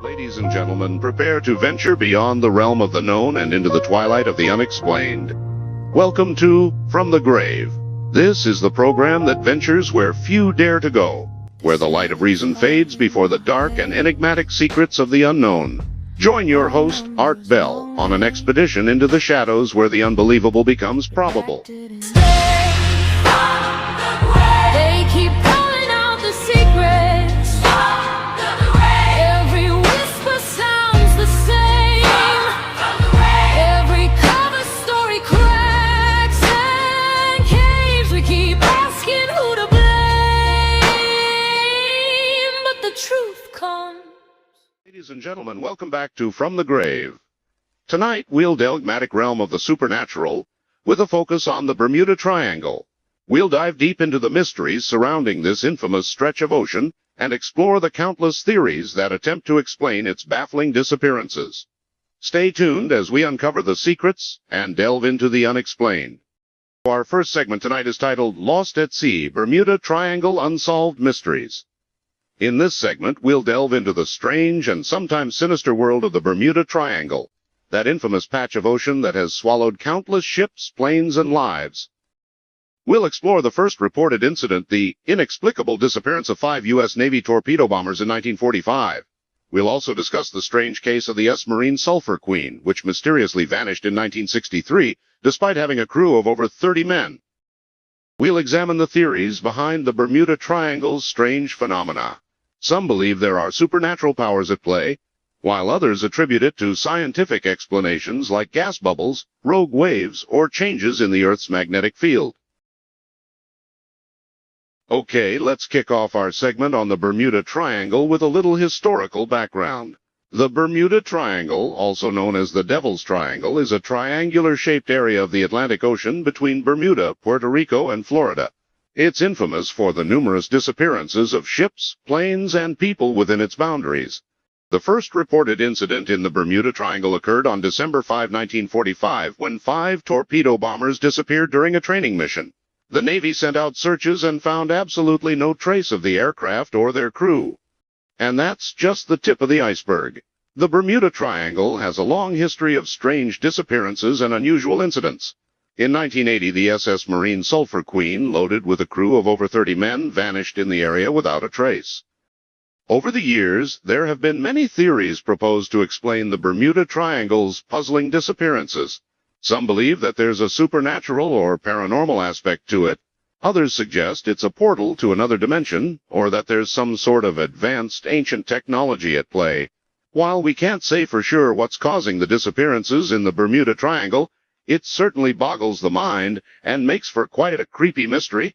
Ladies and gentlemen, prepare to venture beyond the realm of the known and into the twilight of the unexplained. Welcome to From the Grave. This is the program that ventures where few dare to go, where the light of reason fades before the dark and enigmatic secrets of the unknown. Join your host, Art Bell, on an expedition into the shadows where the unbelievable becomes probable. They keep calling out the secrets. Every whisper sounds the same. Every cover story cracks and caves. We keep asking who to blame, but the truth comes. Ladies and gentlemen, welcome back to From the Grave. Tonight, we'll delve into the enigmatic realm of the supernatural with a focus on the Bermuda Triangle. We'll dive deep into the mysteries surrounding this infamous stretch of ocean and explore the countless theories that attempt to explain its baffling disappearances. Stay tuned as we uncover the secrets and delve into the unexplained. Our first segment tonight is titled Lost at Sea, Bermuda Triangle Unsolved Mysteries. In this segment, we'll delve into the strange and sometimes sinister world of the Bermuda Triangle, that infamous patch of ocean that has swallowed countless ships, planes, and lives. We'll explore the first reported incident, the inexplicable disappearance of 5 U.S. Navy torpedo bombers in 1945. We'll also discuss the strange case of the U.S. Marine Sulphur Queen, which mysteriously vanished in 1963, despite having a crew of over 30 men. We'll examine the theories behind the Bermuda Triangle's strange phenomena. Some believe there are supernatural powers at play, while others attribute it to scientific explanations like gas bubbles, rogue waves, or changes in the Earth's magnetic field. Okay, let's kick off our segment on the Bermuda Triangle with a little historical background. The Bermuda Triangle, also known as the Devil's Triangle, is a triangular-shaped area of the Atlantic Ocean between Bermuda, Puerto Rico, and Florida. It's infamous for the numerous disappearances of ships, planes, and people within its boundaries. The first reported incident in the Bermuda Triangle occurred on December 5, 1945, when 5 torpedo bombers disappeared during a training mission. The Navy sent out searches and found absolutely no trace of the aircraft or their crew. And that's just the tip of the iceberg. The Bermuda Triangle has a long history of strange disappearances and unusual incidents. In 1980, the SS Marine Sulphur Queen, loaded with a crew of over 30 men, vanished in the area without a trace. Over the years, there have been many theories proposed to explain the Bermuda Triangle's puzzling disappearances. Some believe that there's a supernatural or paranormal aspect to it. Others suggest it's a portal to another dimension, or that there's some sort of advanced ancient technology at play. While we can't say for sure what's causing the disappearances in the Bermuda Triangle, it certainly boggles the mind and makes for quite a creepy mystery.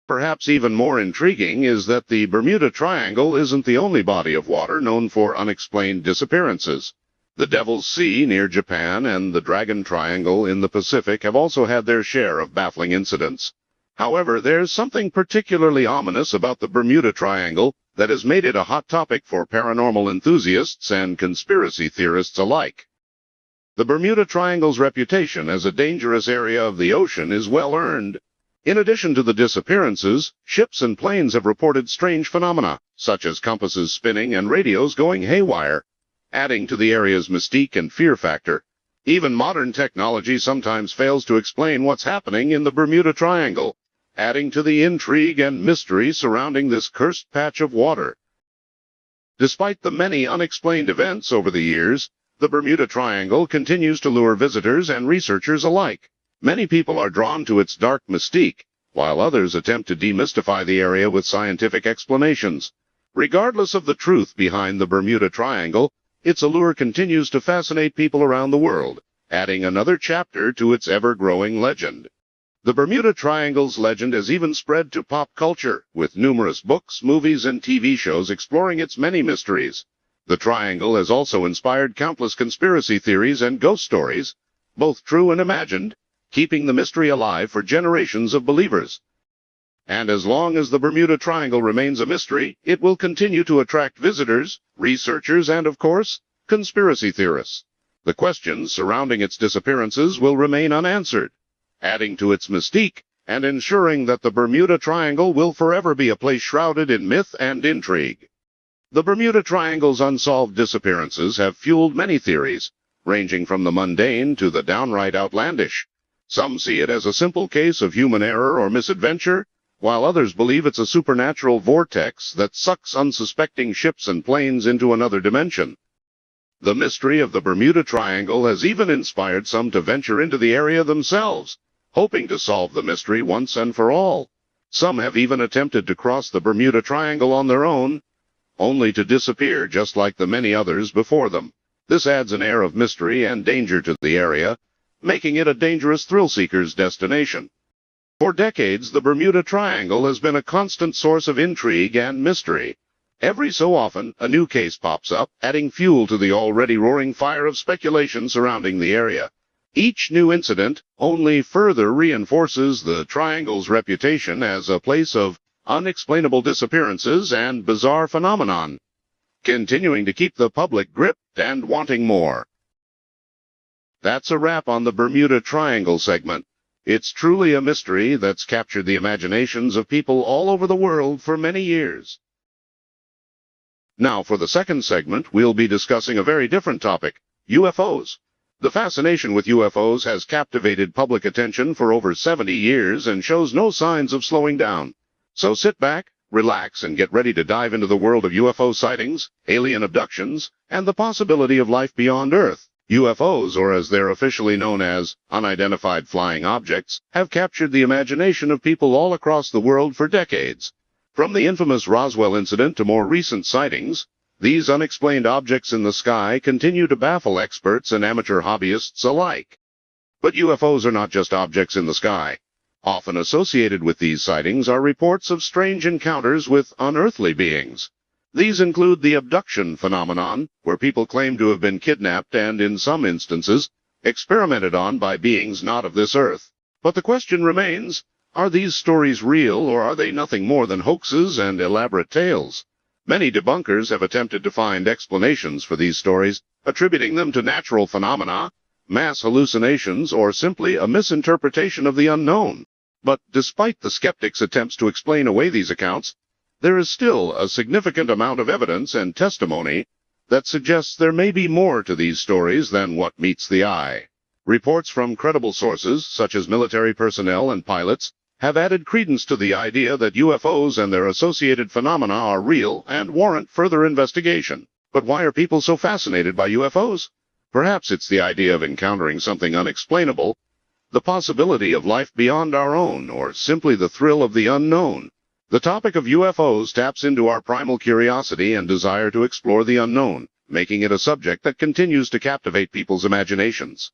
Perhaps even more intriguing is that the Bermuda Triangle isn't the only body of water known for unexplained disappearances. The Devil's Sea near Japan and the Dragon Triangle in the Pacific have also had their share of baffling incidents. However, there's something particularly ominous about the Bermuda Triangle that has made it a hot topic for paranormal enthusiasts and conspiracy theorists alike. The Bermuda Triangle's reputation as a dangerous area of the ocean is well earned. In addition to the disappearances, ships and planes have reported strange phenomena, such as compasses spinning and radios going haywire, adding to the area's mystique and fear factor. Even modern technology sometimes fails to explain what's happening in the Bermuda Triangle, adding to the intrigue and mystery surrounding this cursed patch of water. Despite the many unexplained events over the years, the Bermuda Triangle continues to lure visitors and researchers alike. Many people are drawn to its dark mystique, while others attempt to demystify the area with scientific explanations. Regardless of the truth behind the Bermuda Triangle, its allure continues to fascinate people around the world, adding another chapter to its ever-growing legend. The Bermuda Triangle's legend has even spread to pop culture, with numerous books, movies, and TV shows exploring its many mysteries. The Triangle has also inspired countless conspiracy theories and ghost stories, both true and imagined, keeping the mystery alive for generations of believers. And as long as the Bermuda Triangle remains a mystery, it will continue to attract visitors, researchers, and, of course, conspiracy theorists. The questions surrounding its disappearances will remain unanswered, adding to its mystique and ensuring that the Bermuda Triangle will forever be a place shrouded in myth and intrigue. The Bermuda Triangle's unsolved disappearances have fueled many theories, ranging from the mundane to the downright outlandish. Some see it as a simple case of human error or misadventure, while others believe it's a supernatural vortex that sucks unsuspecting ships and planes into another dimension. The mystery of the Bermuda Triangle has even inspired some to venture into the area themselves, hoping to solve the mystery once and for all. Some have even attempted to cross the Bermuda Triangle on their own, only to disappear just like the many others before them. This adds an air of mystery and danger to the area, making it a dangerous thrill-seeker's destination. For decades, the Bermuda Triangle has been a constant source of intrigue and mystery. Every so often, a new case pops up, adding fuel to the already roaring fire of speculation surrounding the area. Each new incident only further reinforces the Triangle's reputation as a place of unexplainable disappearances and bizarre phenomenon, continuing to keep the public gripped and wanting more. That's a wrap on the Bermuda Triangle segment. It's truly a mystery that's captured the imaginations of people all over the world for many years. Now, for the second segment, we'll be discussing a very different topic, UFOs. The fascination with UFOs has captivated public attention for over 70 years and shows no signs of slowing down. So sit back, relax, and get ready to dive into the world of UFO sightings, alien abductions, and the possibility of life beyond Earth. UFOs, or as they're officially known as, unidentified flying objects, have captured the imagination of people all across the world for decades. From the infamous Roswell incident to more recent sightings, these unexplained objects in the sky continue to baffle experts and amateur hobbyists alike. But UFOs are not just objects in the sky. Often associated with these sightings are reports of strange encounters with unearthly beings. These include the abduction phenomenon, where people claim to have been kidnapped and, in some instances, experimented on by beings not of this earth. But the question remains, are these stories real, or are they nothing more than hoaxes and elaborate tales? Many debunkers have attempted to find explanations for these stories, attributing them to natural phenomena, mass hallucinations, or simply a misinterpretation of the unknown. But despite the skeptics' attempts to explain away these accounts, there is still a significant amount of evidence and testimony that suggests there may be more to these stories than what meets the eye. Reports from credible sources, such as military personnel and pilots, have added credence to the idea that UFOs and their associated phenomena are real and warrant further investigation. But why are people so fascinated by UFOs? Perhaps it's the idea of encountering something unexplainable, the possibility of life beyond our own, or simply the thrill of the unknown. The topic of UFOs taps into our primal curiosity and desire to explore the unknown, making it a subject that continues to captivate people's imaginations.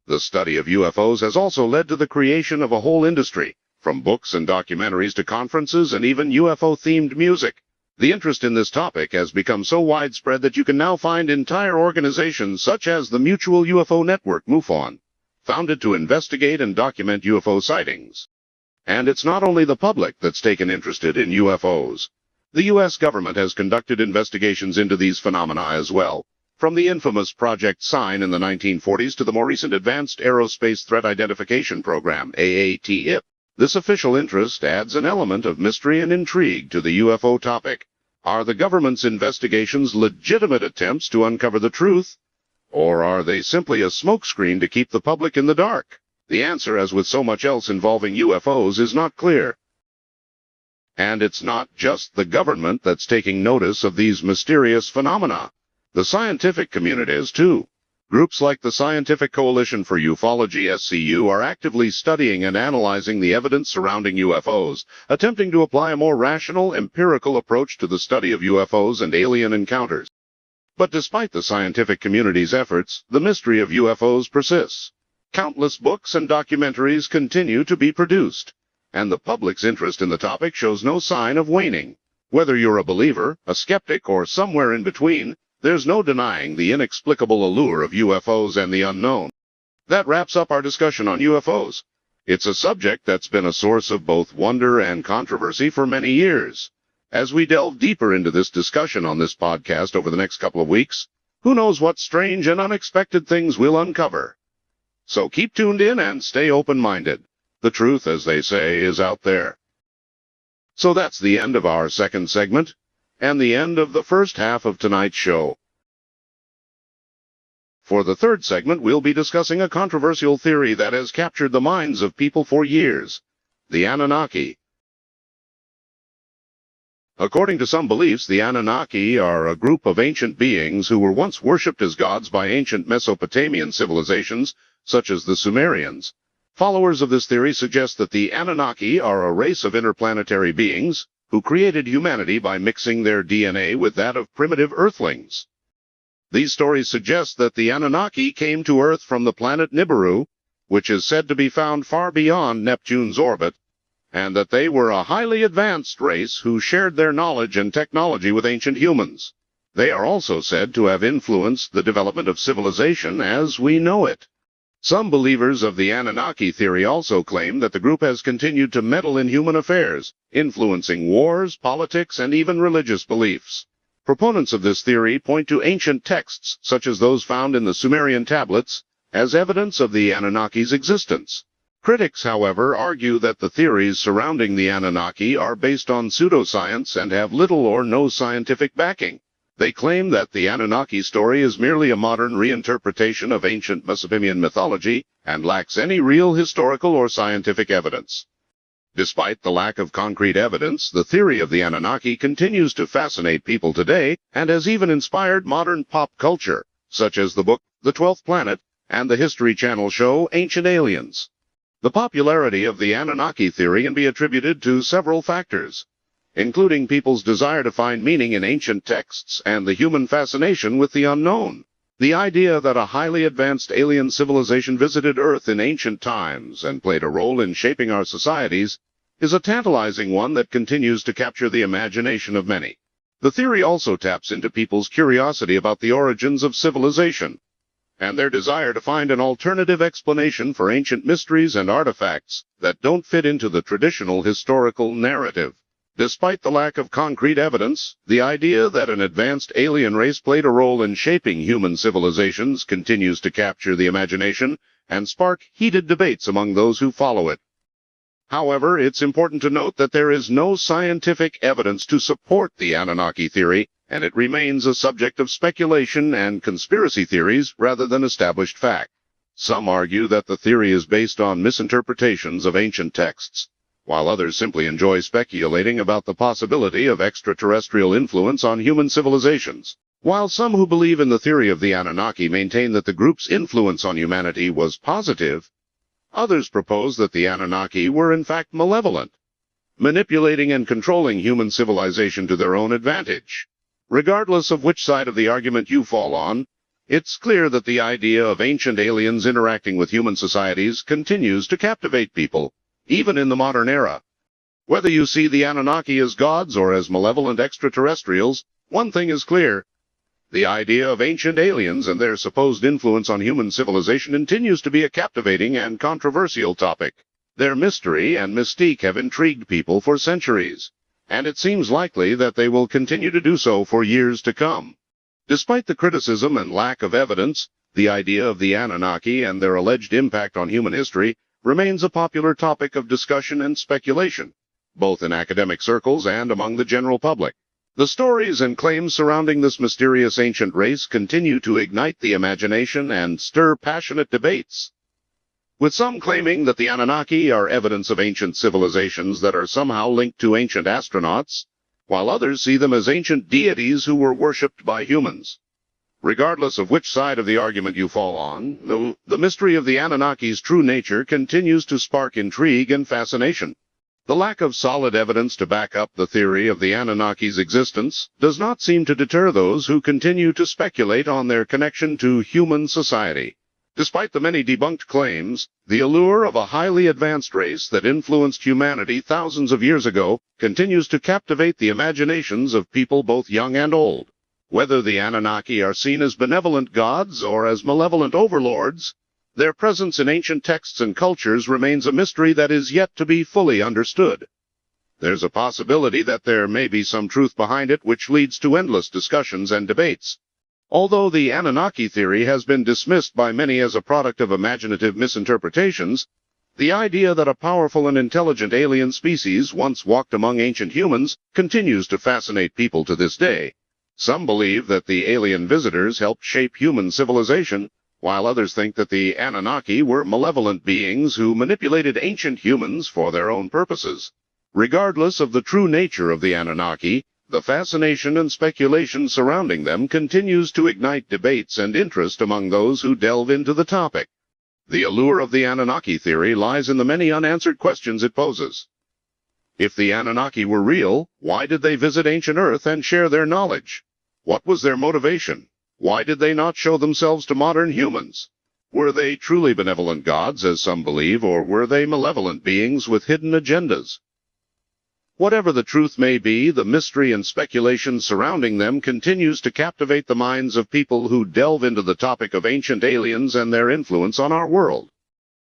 The study of UFOs has also led to the creation of a whole industry, from books and documentaries to conferences and even UFO-themed music. The interest in this topic has become so widespread that you can now find entire organizations such as the Mutual UFO Network MUFON, founded to investigate and document UFO sightings. And it's not only the public that's taken interested in UFOs. The U.S. government has conducted investigations into these phenomena as well, from the infamous Project Sign in the 1940s to the more recent Advanced Aerospace Threat Identification Program, AATIP. This official interest adds an element of mystery and intrigue to the UFO topic. Are the government's investigations legitimate attempts to uncover the truth, or are they simply a smokescreen to keep the public in the dark? The answer, as with so much else involving UFOs, is not clear. And it's not just the government that's taking notice of these mysterious phenomena. The scientific community is too. Groups like the Scientific Coalition for Ufology (SCU) are actively studying and analyzing the evidence surrounding UFOs, attempting to apply a more rational, empirical approach to the study of UFOs and alien encounters. But despite the scientific community's efforts, the mystery of UFOs persists. Countless books and documentaries continue to be produced, and the public's interest in the topic shows no sign of waning. Whether you're a believer, a skeptic, or somewhere in between, there's no denying the inexplicable allure of UFOs and the unknown. That wraps up our discussion on UFOs. It's a subject that's been a source of both wonder and controversy for many years. As we delve deeper into this discussion on this podcast over the next couple of weeks, who knows what strange and unexpected things we'll uncover. So keep tuned in and stay open-minded. The truth, as they say, is out there. So that's the end of our second segment. and the end of the first half of tonight's show. For the third segment, we'll be discussing a controversial theory that has captured the minds of people for years: the Anunnaki. According to some beliefs, the Anunnaki are a group of ancient beings who were once worshipped as gods by ancient Mesopotamian civilizations, such as the Sumerians. Followers of this theory suggest that the Anunnaki are a race of interplanetary beings who created humanity by mixing their DNA with that of primitive Earthlings. These stories suggest that the Anunnaki came to Earth from the planet Nibiru, which is said to be found far beyond Neptune's orbit, and that they were a highly advanced race who shared their knowledge and technology with ancient humans. They are also said to have influenced the development of civilization as we know it. Some believers of the Anunnaki theory also claim that the group has continued to meddle in human affairs, influencing wars, politics, and even religious beliefs. Proponents of this theory point to ancient texts, such as those found in the Sumerian tablets, as evidence of the Anunnaki's existence. Critics, however, argue that the theories surrounding the Anunnaki are based on pseudoscience and have little or no scientific backing. They claim that the Anunnaki story is merely a modern reinterpretation of ancient Mesopotamian mythology and lacks any real historical or scientific evidence. Despite the lack of concrete evidence, the theory of the Anunnaki continues to fascinate people today and has even inspired modern pop culture, such as the book The 12th Planet and the History Channel show Ancient Aliens. The popularity of the Anunnaki theory can be attributed to several factors, including people's desire to find meaning in ancient texts and the human fascination with the unknown. The idea that a highly advanced alien civilization visited Earth in ancient times and played a role in shaping our societies is a tantalizing one that continues to capture the imagination of many. The theory also taps into people's curiosity about the origins of civilization and their desire to find an alternative explanation for ancient mysteries and artifacts that don't fit into the traditional historical narrative. Despite the lack of concrete evidence, the idea that an advanced alien race played a role in shaping human civilizations continues to capture the imagination and spark heated debates among those who follow it. However, it's important to note that there is no scientific evidence to support the Anunnaki theory, and it remains a subject of speculation and conspiracy theories rather than established fact. Some argue that the theory is based on misinterpretations of ancient texts, while others simply enjoy speculating about the possibility of extraterrestrial influence on human civilizations. While some who believe in the theory of the Anunnaki maintain that the group's influence on humanity was positive, others propose that the Anunnaki were in fact malevolent, manipulating and controlling human civilization to their own advantage. Regardless of which side of the argument you fall on, it's clear that the idea of ancient aliens interacting with human societies continues to captivate people, even in the modern era. Whether you see the Anunnaki as gods or as malevolent extraterrestrials, one thing is clear: the idea of ancient aliens and their supposed influence on human civilization continues to be a captivating and controversial topic. Their mystery and mystique have intrigued people for centuries, and it seems likely that they will continue to do so for years to come. Despite the criticism and lack of evidence, the idea of the Anunnaki and their alleged impact on human history remains a popular topic of discussion and speculation, both in academic circles and among the general public. The stories and claims surrounding this mysterious ancient race continue to ignite the imagination and stir passionate debates, with some claiming that the Anunnaki are evidence of ancient civilizations that are somehow linked to ancient astronauts, while others see them as ancient deities who were worshipped by humans. Regardless of which side of the argument you fall on, the mystery of the Anunnaki's true nature continues to spark intrigue and fascination. The lack of solid evidence to back up the theory of the Anunnaki's existence does not seem to deter those who continue to speculate on their connection to human society. Despite the many debunked claims, the allure of a highly advanced race that influenced humanity thousands of years ago continues to captivate the imaginations of people both young and old. Whether the Anunnaki are seen as benevolent gods or as malevolent overlords, their presence in ancient texts and cultures remains a mystery that is yet to be fully understood. There's a possibility that there may be some truth behind it, which leads to endless discussions and debates. Although the Anunnaki theory has been dismissed by many as a product of imaginative misinterpretations, The idea that a powerful and intelligent alien species once walked among ancient humans continues to fascinate people to this day. Some believe that the alien visitors helped shape human civilization, while others think that the Anunnaki were malevolent beings who manipulated ancient humans for their own purposes. Regardless of the true nature of the Anunnaki, the fascination and speculation surrounding them continues to ignite debates and interest among those who delve into the topic. The allure of the Anunnaki theory lies in the many unanswered questions it poses. If the Anunnaki were real, why did they visit ancient Earth and share their knowledge? What was their motivation? Why did they not show themselves to modern humans? Were they truly benevolent gods, as some believe, or were they malevolent beings with hidden agendas? Whatever the truth may be, the mystery and speculation surrounding them continues to captivate the minds of people who delve into the topic of ancient aliens and their influence on our world.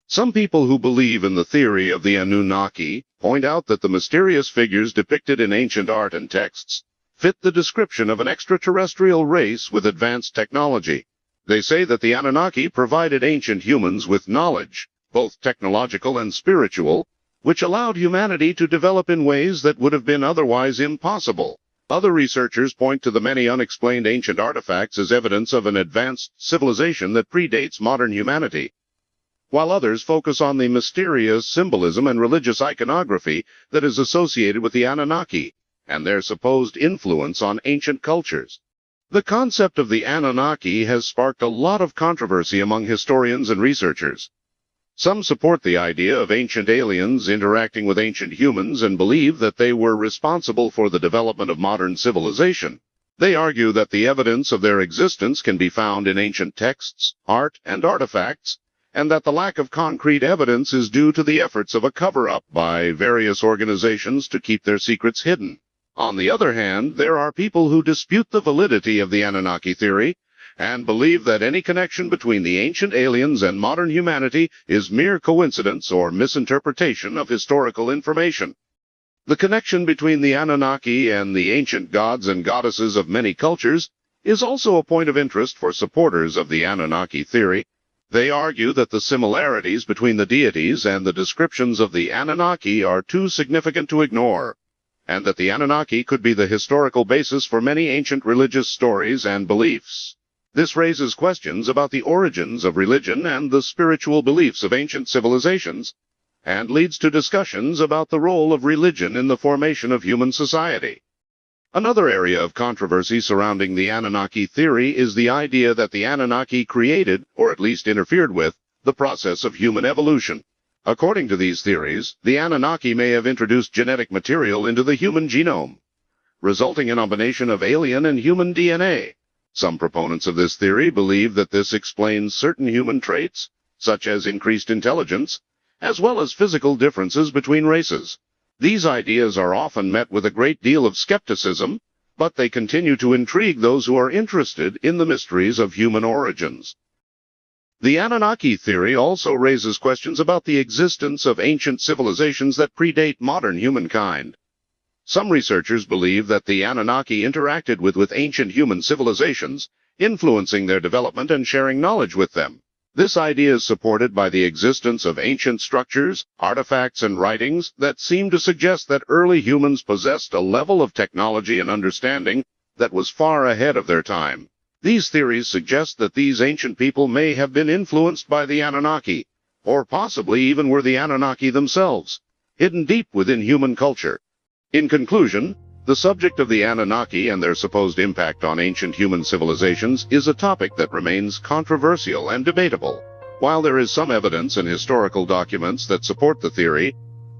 Some people who believe in the theory of the Anunnaki point out that the mysterious figures depicted in ancient art and texts fit the description of an extraterrestrial race with advanced technology. They say that the Anunnaki provided ancient humans with knowledge, both technological and spiritual, which allowed humanity to develop in ways that would have been otherwise impossible. Other researchers point to the many unexplained ancient artifacts as evidence of an advanced civilization that predates modern humanity, while others focus on the mysterious symbolism and religious iconography that is associated with the Anunnaki and their supposed influence on ancient cultures. The concept of the Anunnaki has sparked a lot of controversy among historians and researchers. Some support the idea of ancient aliens interacting with ancient humans and believe that they were responsible for the development of modern civilization. They argue that the evidence of their existence can be found in ancient texts, art, and artifacts, and that the lack of concrete evidence is due to the efforts of a cover-up by various organizations to keep their secrets hidden. On the other hand, there are people who dispute the validity of the Anunnaki theory and believe that any connection between the ancient aliens and modern humanity is mere coincidence or misinterpretation of historical information. The connection between the Anunnaki and the ancient gods and goddesses of many cultures is also a point of interest for supporters of the Anunnaki theory. They argue that the similarities between the deities and the descriptions of the Anunnaki are too significant to ignore, and that the Anunnaki could be the historical basis for many ancient religious stories and beliefs. This raises questions about the origins of religion and the spiritual beliefs of ancient civilizations, and leads to discussions about the role of religion in the formation of human society. Another area of controversy surrounding the Anunnaki theory is the idea that the Anunnaki created, or at least interfered with, the process of human evolution. According to these theories, the Anunnaki may have introduced genetic material into the human genome, resulting in a combination of alien and human DNA. Some proponents of this theory believe that this explains certain human traits, such as increased intelligence, as well as physical differences between races. These ideas are often met with a great deal of skepticism, but they continue to intrigue those who are interested in the mysteries of human origins. The Anunnaki theory also raises questions about the existence of ancient civilizations that predate modern humankind. Some researchers believe that the Anunnaki interacted with ancient human civilizations, influencing their development and sharing knowledge with them. This idea is supported by the existence of ancient structures, artifacts, and writings that seem to suggest that early humans possessed a level of technology and understanding that was far ahead of their time. These theories suggest that these ancient people may have been influenced by the Anunnaki, or possibly even were the Anunnaki themselves, hidden deep within human culture. In conclusion, the subject of the Anunnaki and their supposed impact on ancient human civilizations is a topic that remains controversial and debatable. While there is some evidence and historical documents that support the theory,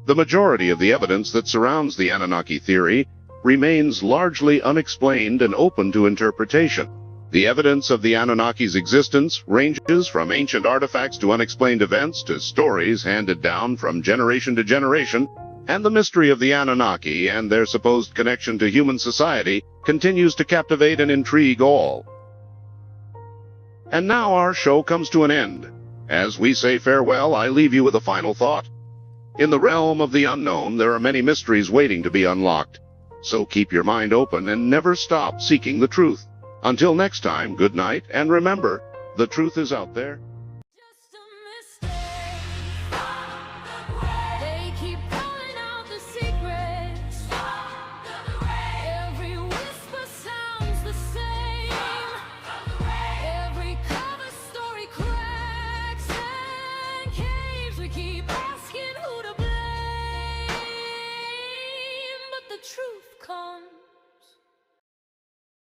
the majority of the evidence that surrounds the Anunnaki theory remains largely unexplained and open to interpretation. The evidence of the Anunnaki's existence ranges from ancient artifacts to unexplained events to stories handed down from generation to generation, and the mystery of the Anunnaki and their supposed connection to human society continues to captivate and intrigue all. And now our show comes to an end. As we say farewell, I leave you with a final thought. In the realm of the unknown, there are many mysteries waiting to be unlocked. So keep your mind open and never stop seeking the truth. Until next time, good night, and remember, the truth is out there.